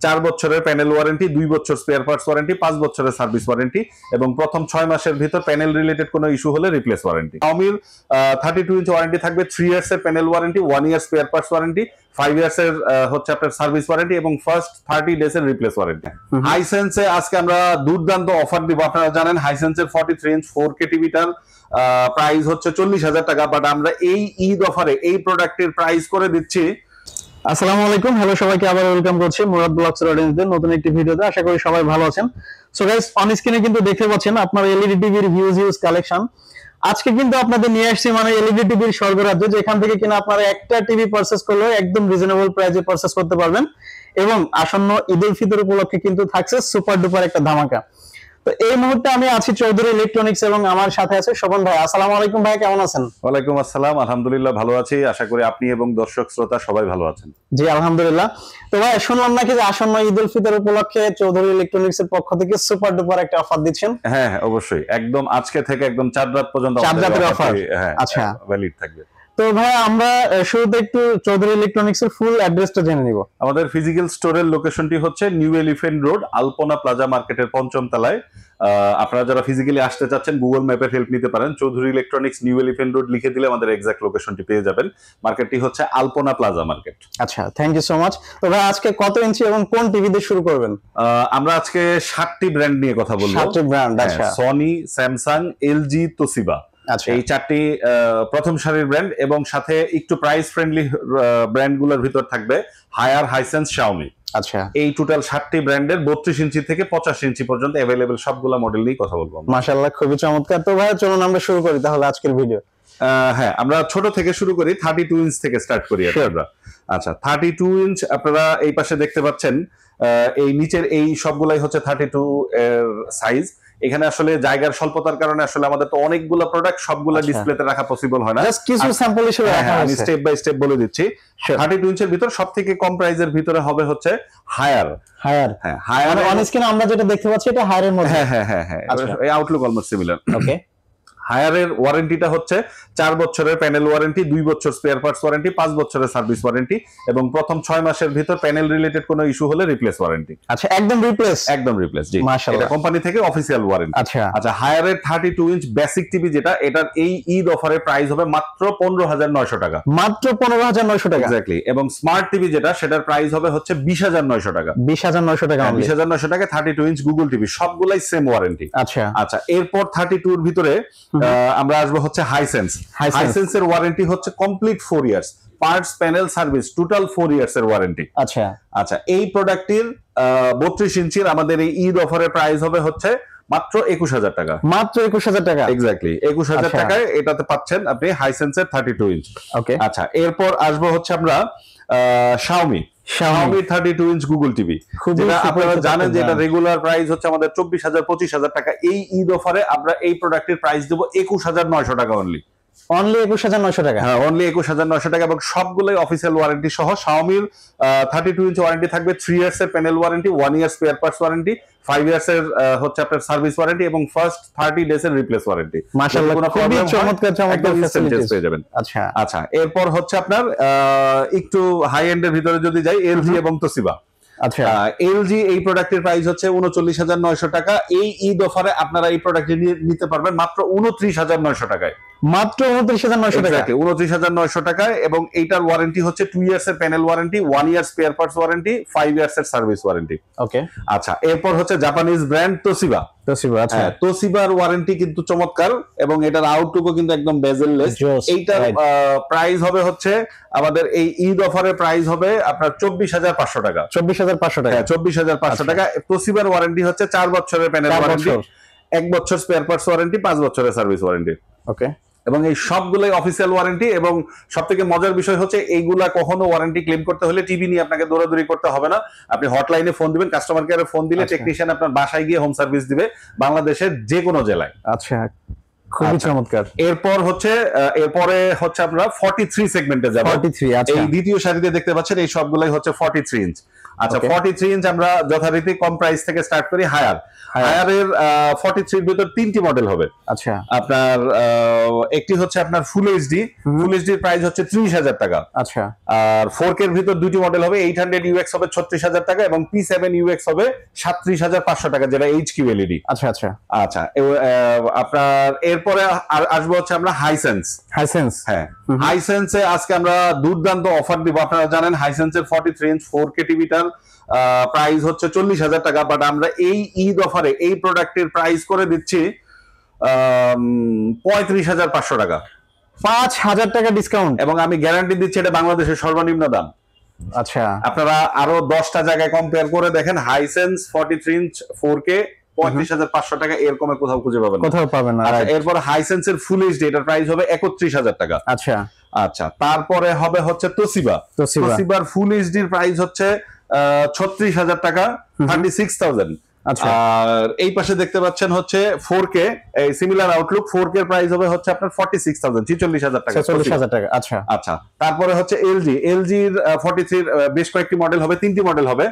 4 বছরের panel warranty, 2 বছর spare parts warranty, 5 বছরের সার্ভিস ওয়ারেন্টি এবং প্রথম 6 মাসের ভিতর প্যানেল রিলেটেড কোনো ইস্যু হলে replace warranty. Xiaomi 32 inch warranty থাকবে, 3 ইয়ার্স এর প্যানেল ওয়ারেন্টি, 1 ইয়ার স্পেয়ার পার্টস ওয়ারেন্টি, 5 ইয়ার্স এর হচ্ছে আপনার সার্ভিস ওয়ারেন্টি এবং ফার্স্ট 30 ডেজ এর রিপ্লেস ওয়ারেন্টি। হাইসেন্সে আজকে আমরা দুর্দান্ত অফার দিব। আপনারা জানেন হাইসেন্সের 43 ইঞ্চ 4K টিভিটার প্রাইস হচ্ছে 40,000 টাকা, বাট আমরা এই ঈদ অফারে এই প্রোডাক্টের প্রাইস করে দিচ্ছি। আসসালামু আলাইকুম, হ্যালো সবাইকে আবার ওয়েলকাম করছি মুরাদ ব্লগস অডিয়েন্সদের নতুন একটি ভিডিওতে। আশা করি সবাই ভালো আছেন। সো গাইস, অন স্ক্রিনে কিন্তু দেখতে পাচ্ছেন আপনার এলইডি টিভির হিউজ কালেকশন। আজকে কিন্তু আপনাদের নিয়ে আসছি মানে এলইডি টিভির স্বর্গরাজ্য, যেখান থেকে কিনা আপনারা একটা টিভি পারচেজ করলে একদম রিজনেবল প্রাইসে পারচেজ করতে পারবেন এবং আসন্ন ঈদ উল ফিতর উপলক্ষে কিন্তু থাকছে সুপার ডুপার একটা ধামাকা। তো এই মুহূর্তে আমি আছি চৌধুরী ইলেকট্রনিক্স এবং আমার সাথে আছে স্বপন ভাই। আসসালামু আলাইকুম ভাই, কেমন আছেন? ওয়ালাইকুম আসসালাম, আলহামদুলিল্লাহ ভালো আছি। আশা করি আপনি এবং দর্শক শ্রোতা সবাই ভালো আছেন। জি আলহামদুলিল্লাহ। তো ভাই শুনলাম নাকি যে আসন্ন ঈদ উল ফিতর উপলক্ষে চৌধুরী ইলেকট্রনিক্স এর পক্ষ থেকে সুপার ডুপার একটা অফার দিচ্ছেন। হ্যাঁ অবশ্যই, একদম আজকে থেকে একদম 4 রাত পর্যন্ত 4 রাতের অফার। হ্যাঁ আচ্ছা, ভ্যালিড থাকবে। তো ভাই আমরা শুরুতে একটু চৌধুরী ইলেকট্রনিক্স এর ফুল অ্যাড্রেসটা জেনে নিব। আমাদের ফিজিক্যাল স্টোরের লোকেশনটি হচ্ছে নিউ এলিফ্যান্ট রোড, আলপনা প্লাজা মার্কেটের 5ম তলায়। আপনারা যারা ফিজিক্যালি আসতে চাচ্ছেন গুগল ম্যাপের হেল্প নিতে পারেন। Chowdhury electronics new elephant road লিখে দিলে আমাদের এক্সাক্ট লোকেশনটি পেয়ে যাবেন। মার্কেটটি হচ্ছে আলপনা প্লাজা মার্কেট। আচ্ছা, থ্যাংক ইউ সো মাচ। তো ভাই আজকে কত ইঞ্চি এবং কোন টিভি দিয়ে শুরু করবেন? আমরা আজকে 7টি ব্র্যান্ড নিয়ে কথা বলবো। 7টি ব্র্যান্ড। আচ্ছা, সনি, স্যামসাং, এলজি, তোশিবা। আচ্ছা, এই 4টি প্রথম সারির ব্র্যান্ড এবং সাথে একটু প্রাইস ফ্রেন্ডলি ব্র্যান্ডগুলোর ভিতর থাকবে হায়ার, হাইসেন্স, শাওমি। আচ্ছা, এই টোটাল 7টি ব্র্যান্ডের 32 ইঞ্চি থেকে 85 ইঞ্চি পর্যন্ত अवेलेबल সবগুলা মডেল নিয়ে কথা বলবো। মাশাআল্লাহ, খুবই চমৎকার। তো ভাই চলুন আমরা শুরু করি তাহলে আজকের ভিডিও। হ্যাঁ, আমরা ছোট থেকে শুরু করি, 32 ইঞ্চ থেকে স্টার্ট করি আমরা। আচ্ছা, 32 ইঞ্চ আপনারা এই পাশে দেখতে পাচ্ছেন। এই নিচের এই সবগুলাই হচ্ছে 32 এর সাইজ। এখানে আসলে জায়গার স্বল্পতার কারণে আসলে আমাদের তো অনেকগুলো প্রোডাক্ট সবগুলা ডিসপ্লেতে রাখা পসিবল হয় না। জাস্ট কিছু স্যাম্পল হিসেবে রাখা আমি স্টেপ বাই স্টেপ বলে দিচ্ছি। 32 ইঞ্চের ভিতর সবথেকে কম প্রাইসের ভিতরে হবে হচ্ছে হায়ার। হায়ার, হ্যাঁ হায়ার অন স্ক্রিনে আমরা যেটা দেখতে পাচ্ছি এটা হায়ারের মধ্যে। হ্যাঁ এই আউটলুক অলমোস্ট সিমিলার। ওকে। হায়ারের ওয়ারেন্টিটা হচ্ছে 4 বছরের প্যানেল ওয়ারেন্টি, 2 বছর স্পেয়ার পার্টস ওয়ারেন্টি, 5 বছরের সার্ভিস ওয়ারেন্টি এবং প্রথম 6 মাসের ভিতর প্যানেল রিলেটেড কোনো ইস্যু হলে রিপ্লেস ওয়ারেন্টি। আচ্ছা, একদম রিপ্লেস? একদম রিপ্লেস, জি। মাশাআল্লাহ, এটা কোম্পানি থেকে অফিশিয়াল ওয়ারেন্টি। আচ্ছা, হায়ারের 32 ইঞ্চ বেসিক টিভি যেটা, এটার এই ঈদ অফারে প্রাইস হবে মাত্র 15,900 টাকা। মাত্র 15,900 টাকা। এক্স্যাক্টলি। এবং স্মার্ট টিভি যেটা, সেটার প্রাইস হবে হচ্ছে 20,900 টাকা। 20,900 টাকা। 20,900 টাকা 32 ইঞ্চ গুগল টিভি, সবগুলাই সেম ওয়ারেন্টি। আচ্ছা, এরপর 32 এর ভিতরে আমরা আসবো হচ্ছে হাইসেন্স। হাইসেন্সের ওয়ারেন্টি হচ্ছে complete 4 years, parts, panel, service total 4 years এর ওয়ারেন্টি। আচ্ছা, এই প্রোডাক্টটির 32 ইঞ্চির আমাদের এই ঈদ অফারের প্রাইস হবে হচ্ছে মাত্র 21,000 টাকা। মাত্র 21,000 টাকা। এক্স্যাক্টলি 21,000 টাকায় এটাতে পাচ্ছেন আপনি হাইসেন্সের 32 ইঞ্চ। ওকে। আচ্ছা, এরপর আসবো হচ্ছে আমরা শাওমি 32 ইঞ্চ গুগল টিভি, যেটা আপনারা জানেন যে এটা রেগুলার প্রাইস হচ্ছে আমাদের 24,000 25,000 টাকা। এই ঈদ অফারে আমরা এই প্রোডাক্টের প্রাইস দেবো 21,900 টাকা অনলি। 21,900 টাকা? হ্যাঁ, অনলি 21,900 টাকা এবং সবগুলোই অফিসিয়াল ওয়ারেন্টি সহ। শাওমির 32 ইঞ্চ ওয়ারেন্টি থাকবে, 3 ইয়ার্স এর প্যানেল ওয়ারেন্টি, 1 ইয়ার স্পেয়ার পার্টস ওয়ারেন্টি, 5 ইয়ার্স এর হচ্ছে আপনার সার্ভিস ওয়ারেন্টি এবং ফার্স্ট 30 ডেজ এর রিপ্লেস ওয়ারেন্টি। মাশাআল্লাহ, খুবই চমৎকার ফ্যাসিলিটিস পেয়ে যাবেন। আচ্ছা, এরপর হচ্ছে আপনার একটু হাই এন্ড এর ভিতরে যদি যাই, এলজি এবং তোশিবা। আচ্ছা, এলজি এই প্রোডাক্টের প্রাইস হচ্ছে 39,900 টাকা। এই ঈদ অফারে আপনারা এই প্রোডাক্টটি নিতে পারবেন মাত্র 29,900 টাকায়। মাত্র 29,900 টাকা। 29,900 টাকায় এবং এইটার ওয়ারেন্টি হচ্ছে 2 ইয়ার্স এর প্যানেল ওয়ারেন্টি, 1 ইয়ার স্পেয়ার পার্টস ওয়ারেন্টি, 5 ইয়ার্স এর সার্ভিস ওয়ারেন্টি। ওকে। আচ্ছা, এরপর হচ্ছে জাপানিজ ব্র্যান্ড তোশিবা। আচ্ছা, তোশিবার ওয়ারেন্টি কিন্তু চমৎকার এবং এটার আউটলুকও কিন্তু একদম বেজেললেস। এইটার প্রাইস হবে হচ্ছে আমাদের এই ঈদ অফারের প্রাইস হবে আপনার 24,500 টাকা। 24,500 টাকা। 24,500 টাকা। তোশিবার ওয়ারেন্টি হচ্ছে 4 বছরের প্যানেল ওয়ারেন্টি, 1 বছর স্পেয়ার পার্টস ওয়ারেন্টি, 5 বছরের সার্ভিস ওয়ারেন্টি। ওকে। এবং এই সবগুলোই অফিসিয়াল ওয়ারেন্টি এবং সবথেকে মজার বিষয় হচ্ছে এইগুলা কখনো ওয়ারেন্টি ক্লেম করতে হলে টিভি নিয়ে আপনাকে দৌড়াদৌড়ি করতে হবে না। আপনি হটলাইনে ফোন দিবেন, কাস্টমার কেয়ারে ফোন দিলে টেকনিশিয়ান আপনার বাসায় গিয়ে হোম সার্ভিস দিবে বাংলাদেশের যে কোনো জেলায়। আচ্ছা, খুবই আচ্ছা। চমৎকার। এরপরে হচ্ছে আমরা 43 সেগমেন্টে যাব। 43, আচ্ছা। এই দ্বিতীয় সারিতে দেখতে পাচ্ছেন এই সবগুলাই হচ্ছে 43 ইঞ্চ। আচ্ছা, Okay. 43 ইঞ্চ আমরা যথারীতি কম প্রাইস থেকে স্টার্ট করি। হায়ারের 43 এর ভিতর তিনটি মডেল হবে। আচ্ছা আপনার একটি হচ্ছে আপনার ফুল এইচডি প্রাইস হচ্ছে 30,000 টাকা। আচ্ছা আর 4K এর ভিতর দুইটি মডেল হবে, 800 UX হবে 36,000 টাকা এবং P7 UX হবে 37,500 টাকা, যেটা HQ LED। আচ্ছা আচ্ছা আচ্ছা, আপনার এরপরে আসবো হচ্ছে আমরা হাইসেন্স। হাইসেন্স। হ্যাঁ, হাইসেন্সে আজকে আমরা দুর্দান্ত অফার দিব। আপনারা জানেন হাইসেন্সের 43 ইঞ্চ 4K টিভিটার প্রাইস হচ্ছে 40,000 টাকা, বাট আমরা এই ঈদ অফারে এই প্রোডাক্টের প্রাইস করে দিচ্ছি 35,500 টাকা। 5,000 টাকা ডিসকাউন্ট। এবং আমি গ্যারান্টি দিচ্ছি এটা বাংলাদেশের সর্বনিম্ন দাম। আচ্ছা, আপনারা আরো 10টা জায়গায় কম্পেয়ার করে দেখেন, হাইসেন্স 43 ইঞ্চ 4K 35,500 টাকা, এর কমে কোথাও খুঁজে পাবেন না। কোথাও পাবেন না। আচ্ছা, এরপর হাইসেন্সের ফুল এইচডি এটার প্রাইস হবে 31,000 টাকা। আচ্ছা আচ্ছা, তারপরে হবে হচ্ছে তোশিবার ফুল এইচডির প্রাইস হচ্ছে 36,000 টাকা, 36,000। আচ্ছা। আর এই পাশে দেখতে পাচ্ছেন হচ্ছে 4K, এই সিমিলার আউটলুক 4K এর প্রাইস হবে হচ্ছে আপনার 46,000, 46,000 টাকা। 46,000 টাকা। আচ্ছা আচ্ছা, তারপরে হচ্ছে এলজির 43 বেশ কয়েকটি মডেল হবে, তিনটি মডেল হবে।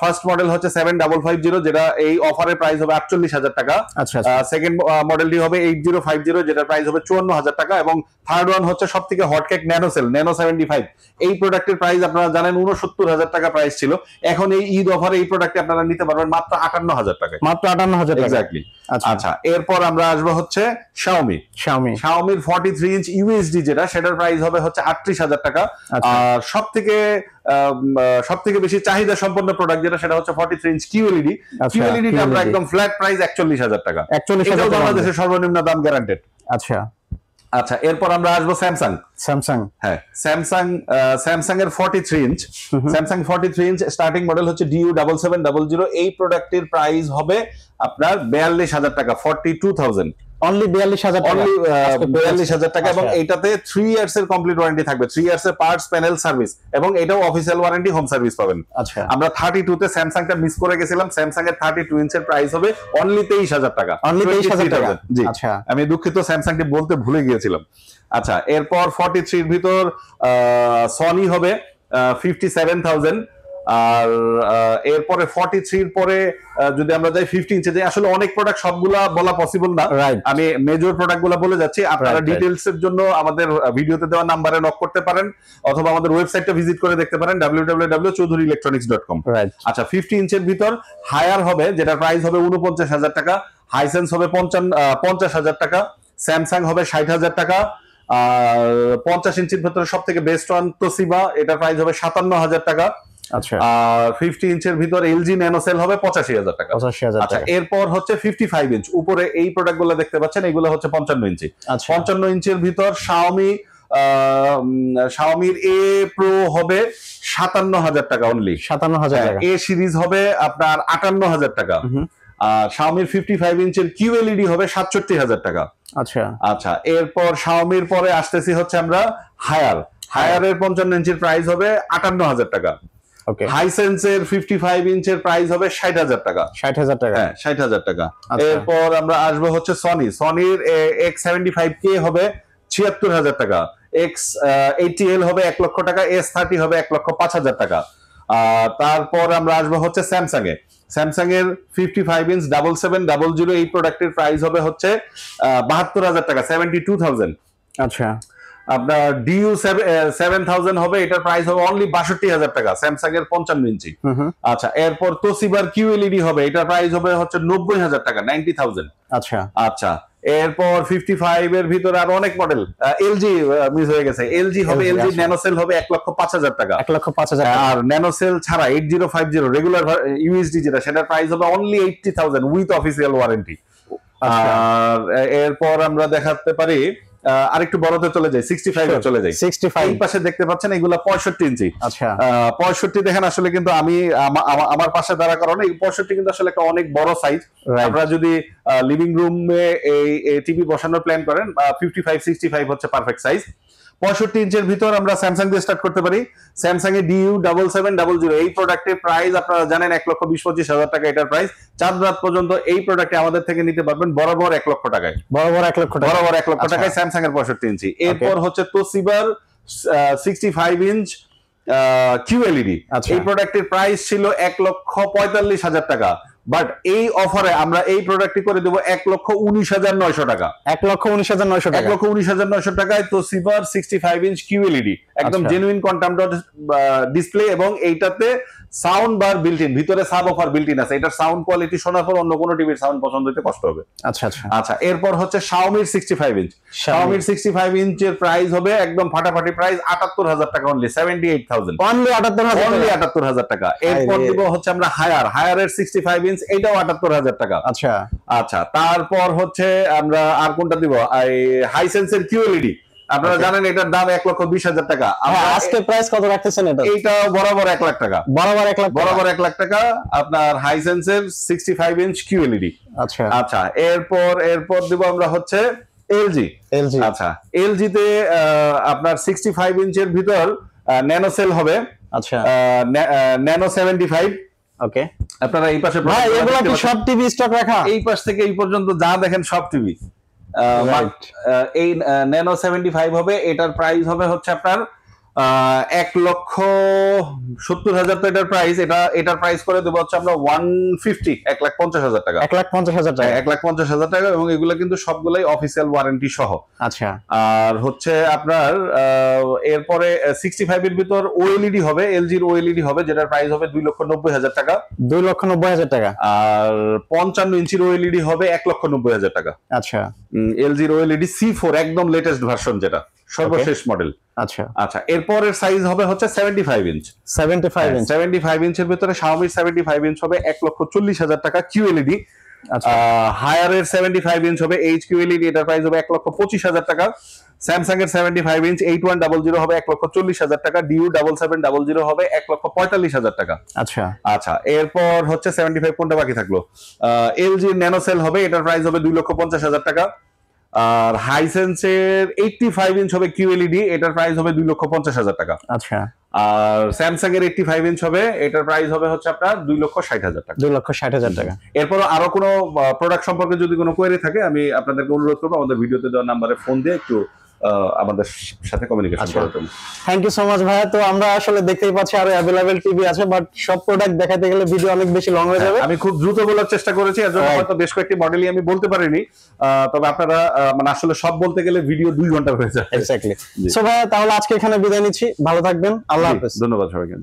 ফার্স্ট মডেল হচ্ছে 7550, যেটা এই অফারের প্রাইস হবে 48,000 টাকা। আচ্ছা, সেকেন্ড মডেলটি হবে 8050, যেটার প্রাইস হবে 54,000 টাকা। এবং থার্ড ওয়ান হচ্ছে সবথেকে হটকেক ন্যানো 75। এই প্রোডাক্টের প্রাইস আপনারা জানেন 69,000 টাকা প্রাইস ছিল। এখন এই ঈদ অফারে এই প্রোডাক্টটি আপনারা নিতে পারবেন মাত্র 58,000 টাকা। মাত্র 58,000 টাকা। এক্স্যাক্টলি। আচ্ছা, এরপর আমরা আসবো হচ্ছে শাওমির 43 ইঞ্চ ইউএসডি, যেটা সেটার প্রাইস হবে হচ্ছে 38,000 টাকা। আর সবথেকে বেশি চাহিদা সম্পন্ন প্রোডাক্ট যেটা, সেটা হচ্ছে 43 ইঞ্চ কিউএলইডি। কিউএলইডিটা আমরা একদম ফ্ল্যাট প্রাইস 41,000 টাকা। 41,000 বাংলাদেশের সর্বনিম্ন দাম গ্যারান্টেড। আচ্ছা আচ্ছা, এরপর আমরা আসবো স্যামসাং। হ্যাঁ, স্যামসাং এর 43 inch, Samsung 43 inch starting model হচ্ছে DU7700। এই প্রোডাক্টের প্রাইস হবে আপনার 42,000 টাকা, 42,000। অনলি 42,000 টাকা। 42,000 টাকা। এবং এটাতে 3 ইয়ার্স এর কমপ্লিট ওয়ারেন্টি থাকবে, 3 ইয়ার্স এর পার্টস প্যানেল সার্ভিস, এবং এটাও অফিসিয়াল ওয়ারেন্টি, হোম সার্ভিস পাবেন। আচ্ছা, আমরা 32 তে স্যামসাংটা মিস করে গেছিলাম। স্যামসাং এর 32 ইঞ্চের প্রাইস হবে অনলি 23,000 টাকা। অনলি 23,000 টাকা। জি, আচ্ছা, আমি দুঃখিত, স্যামসাংটি বলতে ভুলে গিয়েছিলাম। আচ্ছা, এরপর 43 এর ভিতর সনি হবে 57,000। আর এরপরে 43 এর পরে যদি আমরা যাই 50 ইঞ্চে যাই, আসলে অনেক প্রোডাক্ট সবগুলা বলা পসিবল না, আমি মেজর প্রোডাক্ট গুলা বলে যাচ্ছি। আপনারা ডিটেইলস এর জন্য আমাদের ভিডিওতে দেওয়া নাম্বারে নক করতে পারেন, অথবা আমাদের ওয়েবসাইটটা ভিজিট করে দেখতে পারেন www.choudhuryelectronics.com। আচ্ছা, 50 ইঞ্চের ভিতর হায়ার হবে, যেটার প্রাইস হবে 49,000 টাকা। হাইসেন্স হবে 50,000 টাকা। স্যামসাং হবে 60,000 টাকা। আর 50 ইঞ্চির ভিতরে সব থেকে বেস্ট ওয়ান তোশিবা, এটার প্রাইস হবে 57,000 টাকা। আচ্ছা, আর 50 ইঞ্চের ভিতর এলজি ন্যানোসেল হবে 85,000 টাকা। 85,000 আচ্ছা, এরপর হচ্ছে 55 ইঞ্চ, উপরে এই প্রোডাক্টগুলো দেখতে পাচ্ছেন, এগুলো হচ্ছে 55 ইঞ্চি। 55 ইঞ্চের ভিতর শাওমির এ প্রো হবে 57,000 টাকা অনলি। 57,000 টাকা। এ সিরিজ হবে আপনার 58,000 টাকা। আর শাওমির 55 ইঞ্চের কিউএলইডি হবে 67,000 টাকা। আচ্ছা আচ্ছা, এরপর শাওমির পরে আসতেছি হচ্ছে আমরা হায়ারের 55 ইঞ্চির প্রাইস হবে 58,000 টাকা। হাইসেন্সের 55 ইঞ্চের প্রাইস হবে 60,000 টাকা। 60,000 টাকা। হ্যাঁ, 60,000 টাকা। এরপর আমরা আসবো হচ্ছে সনির X75K হবে 76,000 টাকা। X80L হবে 1 লক্ষ টাকা। S30 হবে 1,05,000 টাকা। তারপর আমরা আসবো হচ্ছে স্যামসাং এর 55 ইঞ্চ 7700, এই প্রোডাক্টের প্রাইস হবে হচ্ছে 72,000 টাকা, 72,000। আচ্ছা, আপনার DU7000 হবে, এটার প্রাইস হবে অনলি 62,000 টাকা, স্যামসাং এর 55 ইঞ্চি। আচ্ছা, এরপর তোশিবার কিউএলইডি হবে, এটার প্রাইস হবে হচ্ছে 90,000 টাকা, 90,000। আচ্ছা আচ্ছা, এরপর 55 এর ভিতরে আর অনেক মডেল। এলজি মিস হয়ে গেছে, এলজি হবে, এলজি ন্যানোসেল হবে 1,05,000 টাকা। 1,05,000 টাকা। আর ন্যানোসেল ছাড়া 8050 রেগুলার ইউএসডি যেটা, সেটার প্রাইস হবে অনলি 80,000 উইথ অফিসিয়াল ওয়ারেন্টি। আর এরপর আমরা দেখাতে পারি আরেকটু বড়তে চলে যাই, 65 এ চলে যাই। 65 এই পাশে দেখতে পাচ্ছেন, এগুলো 65 ইঞ্চি। আচ্ছা, 65 দেখেন, আসলে কিন্তু আমি আমার পাশে দাঁড়া কারণে এই 65 কিন্তু আসলে একটা অনেক বড় সাইজ। আপনারা যদি লিভিং রুমে এই টিভি বসানোর প্ল্যান করেন, 55 65 হচ্ছে পারফেক্ট সাইজ। 65 ইঞ্চের ভিতর আমরা স্যামসাং দিয়ে স্টার্ট করতে পারি। স্যামসাং এর DU7700 এই প্রোডাক্টের প্রাইস আপনারা জানেন 1,20,25,000 টাকা এটার প্রাইস। চাঁদ রাত পর্যন্ত এই প্রোডাক্টে আমাদের থেকে নিতে পারবেন বরাবর 1 লক্ষ টাকায়, বরাবর 1 লক্ষ টাকা, বরাবর 1 লক্ষ টাকায় স্যামসাং এর 65 ইঞ্চি। এরপর হচ্ছে তোশিবার 65 ইঞ্চ QLED, এই প্রোডাক্টের প্রাইস ছিল 1,45,000 টাকা, বাট এই অফারে আমরা এই প্রোডাক্টটি করে দেবো 1,19,900 টাকা, 1,19,900 টাকা, 1,19,900 টাকায় তোশিবার 65 ইঞ্চ QLED, একদম জেনুইন কোয়ান্টাম ডট ডিসপ্লে, এবং এইটাতে সাউন্ড বার বিল্ট ইন, ভিতরে সাব অফার বিল্ট ইন আছে। এটার সাউন্ড কোয়ালিটি শোনার পর অন্য কোনো টিভির সাউন্ড পছন্দ হতে কষ্ট হবে। আচ্ছা আচ্ছা আচ্ছা, এরপর হচ্ছে Xiaomi 65 ইঞ্চ। Xiaomi 65 ইঞ্চের প্রাইস হবে একদম ফাটাফাটি প্রাইস 78,000 টাকা অনলি, 78,000, অনলি 78,000 টাকা। এরপর দিব হচ্ছে আমরা হায়ারের 65 ইঞ্চ, এটাও 78,000 টাকা। আচ্ছা আচ্ছা, তারপর হচ্ছে আমরা আর কোনটা দিব, হাইসেন্সের QLED, আপনারা জানেন এটার দাম 1,20,000 টাকা। আজকে প্রাইস কত রাখতেছেন এটা? এইটা বরাবর 1 লাখ টাকা, বরাবর 1 লাখ, বরাবর 1 লাখ টাকা আপনার হাইসেন্সের 65 ইঞ্চ QLED। আচ্ছা আচ্ছা, এরপর দিব আমরা হচ্ছে LG। আচ্ছা, LG তে আপনার 65 ইঞ্চের ভিতর ন্যানো সেল হবে। আচ্ছা, ন্যানো 75। ওকে, আপনারা এই পাশে ভাই এগুলো কি সব টিভি স্টক রাখা? এই পাশ থেকে এই পর্যন্ত যা দেখেন সব টিভি। এই ন্যানো 75 হবে, এটার প্রাইস হবে হচ্ছে আপনার 1,70,000 তো এটার প্রাইস। এটার প্রাইস করে দেবো হচ্ছে আমরা 1,50,000 টাকা, 1,50,000 টাকা, 1,50,000 টাকা, এবং এগুলো কিন্তু সবগুলাই অফিসিয়াল ওয়ারেন্টি সহ। আচ্ছা, আর হচ্ছে আপনার এরপরে 65 এর ভিতর OLED হবে, LG এর OLED হবে, যেটার প্রাইস হবে 2,90,000 টাকা, 2,90,000 টাকা। আর 55 ইঞ্চির OLED হবে 1,90,000 টাকা। আচ্ছা, LG এর OLED C4 একদম লেটেস্ট ভার্সন, যেটা সর্বশেষ মডেল। আচ্ছা আচ্ছা, এরপরের সাইজ হবে হচ্ছে 75 ইঞ্চ। 75 ইঞ্চের ভিতরে Xiaomi 75 ইঞ্চ হবে 1,40,000 টাকা QLED। হায়ারের 75 ইঞ্চ হবে HQLED, এটার প্রাইস হবে 1,25,000 টাকা। স্যামসাং এর 75 ইঞ্চ 8100 হবে 1,40,000 টাকা। DU7700 হবে 1,45,000 টাকা। আচ্ছা আচ্ছা, এরপর হচ্ছে 75 কোনটা বাকি থাকলো, LG ন্যানো সেল হবে, এটার প্রাইস হবে 2,50,000 টাকা। আর হাইসেন্সের 85 ইঞ্চ হবে QLED, এটার প্রাইস হবে 2,50,000 টাকা। আচ্ছা, আর স্যামসাং এর 85 ইঞ্চ হবে, এটার প্রাইস হবে হচ্ছে আপনার 2,60,000 টাকা। 2,60,000 টাকা। এরপর আরো কোনো প্রোডাক্ট সম্পর্কে যদি কোনো কোয়েরি থাকে, আমি আপনাদেরকে অনুরোধ করবো আমাদের ভিডিওতে দেওয়া নাম্বারে ফোন দিয়ে একটু আমাদের সাথে কমিউনিকেশন করার জন্য। থ্যাংক ইউ সো মাচ ভাইয়া। তো আমরা আসলে দেখতেই পাচ্ছি আরো অ্যাভেলেবেল টিভি আছে, বাট সব প্রোডাক্ট দেখাতে গেলে ভিডিও অনেক বেশি লং হয়ে যাবে। আমি খুব দ্রুত বলার চেষ্টা করেছি, এর জন্য হয়তো বেশ কয়েকটি মডেলই আমি বলতে পারিনি, তবে আপনারা মানে আসলে সব বলতে গেলে ভিডিও 2 ঘন্টা হয়ে যায়। এক্স্যাক্টলি। সো ভাইয়া, তাহলে আজকে এখানে বিদায় নিচ্ছি, ভালো থাকবেন, আল্লাহ হাফেজ। ধন্যবাদ সবাইকে।